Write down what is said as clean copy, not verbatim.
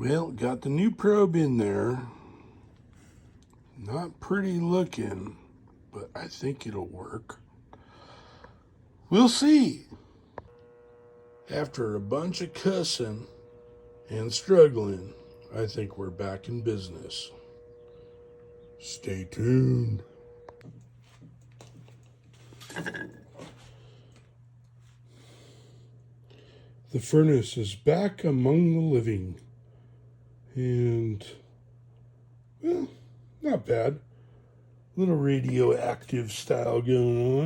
Well, got the new probe in there. Not pretty looking, but I think it'll work. We'll see. After a bunch of cussing and struggling, I think we're back in business. Stay tuned. The furnace is back among the living. And, well, not bad. Little radioactive style going on.